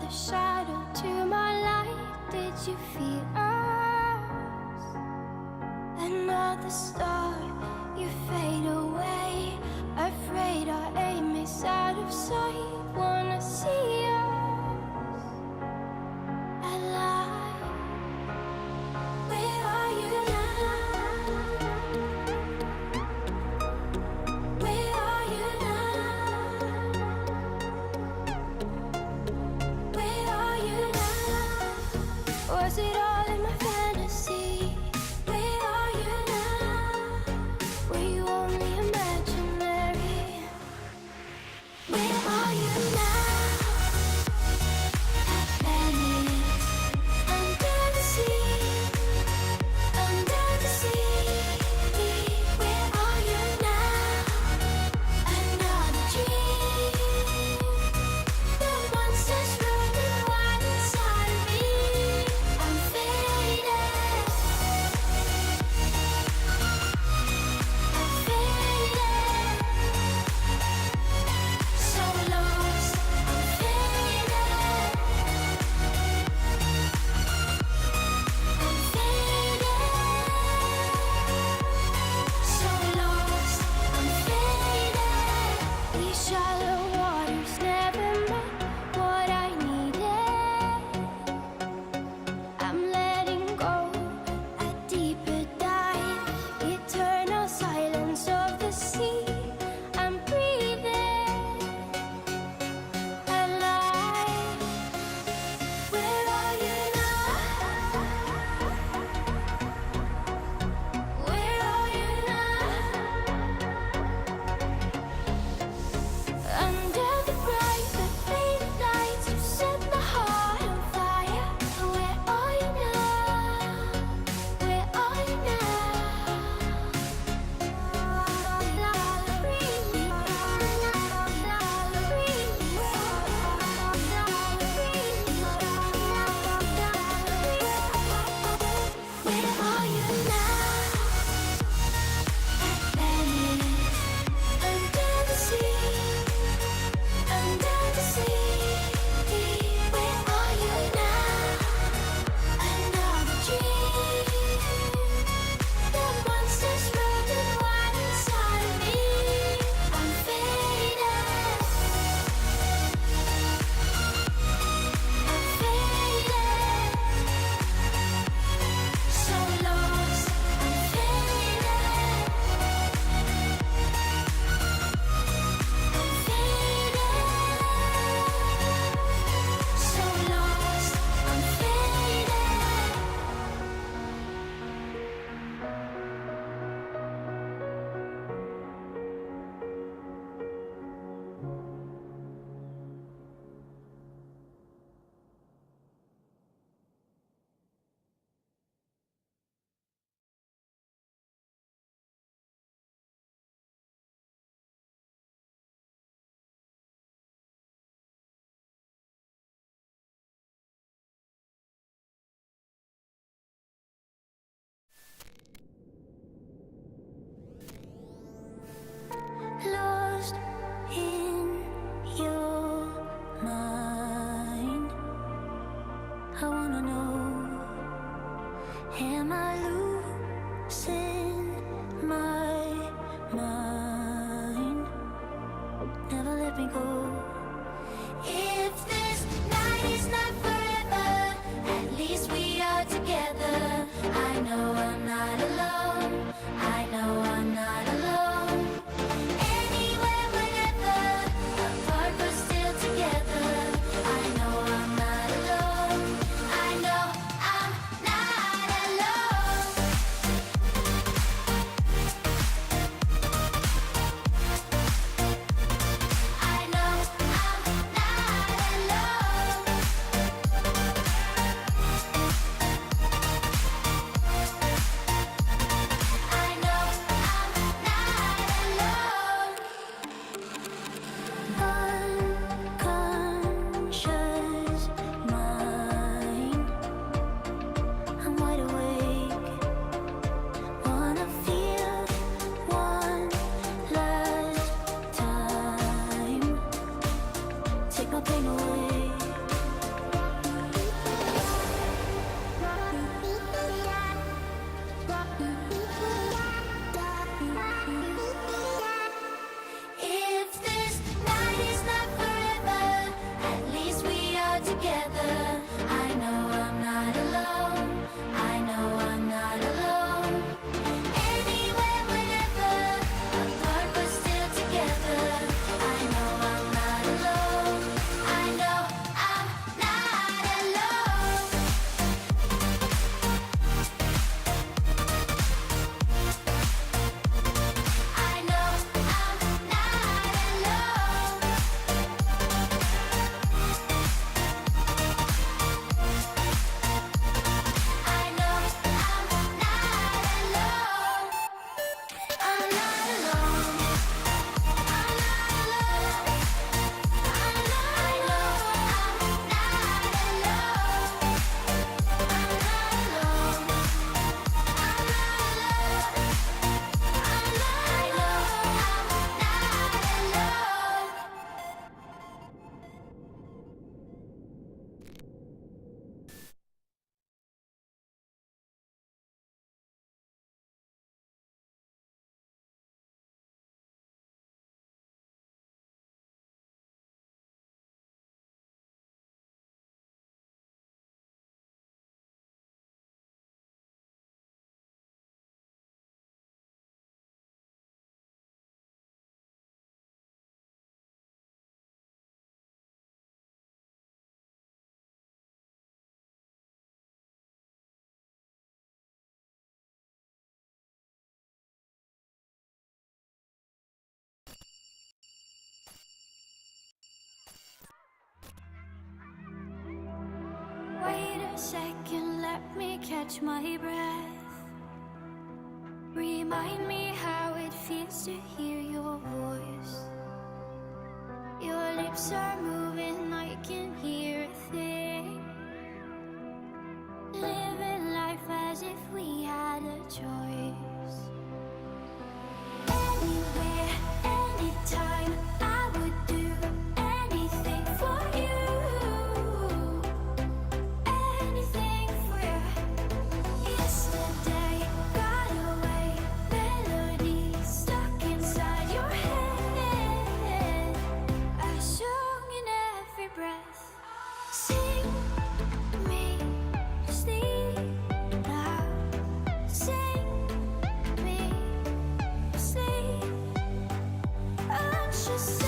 another shadow to my light. Did you feel us? Another star, you fade away. Afraid our aim is out of sight. Wanna see us alive. Where are you now? Where are you now? Where are you now? Was it all in my fantasy? Where are you now? Were you only imaginary? Where are you now? Under the sea, under the sea. Where are you now? Another dream. The monsters running wild inside of me. I'm faded. I'm faded. So lost. I'm faded. I'm faded. So lost. I'm faded. These shallow waters never met what I needed. I'm letting go a deeper dive. Eternal silence of the sea. I'm breathing alive. Where are you now? Where are you now? Under the bright but faded lights, you set my heart on fire. Where are you now? Where are you Where are you now? Under the sea, under the sea. Where are you now? Another dream. The monsters running wild inside of me. I'm faded. I'm faded. So lost. I'm faded. I'm faded. So lost. I'm lost in your mind. I wanna know, am I losing my mind? Never let me go. If this night is not forever, at least we are together. I know I'm not alone. me catch my breath. Remind me how it feels to hear your voice. Your lips are moving, I can hear a thing. Living life as if we had a choice. Anywhere, anytime, I would do anything for you. Anything for you. Yesterday got away, melodies stuck inside your head. A song in every breath. Sing me sleep now. Sing me sleep. I'm just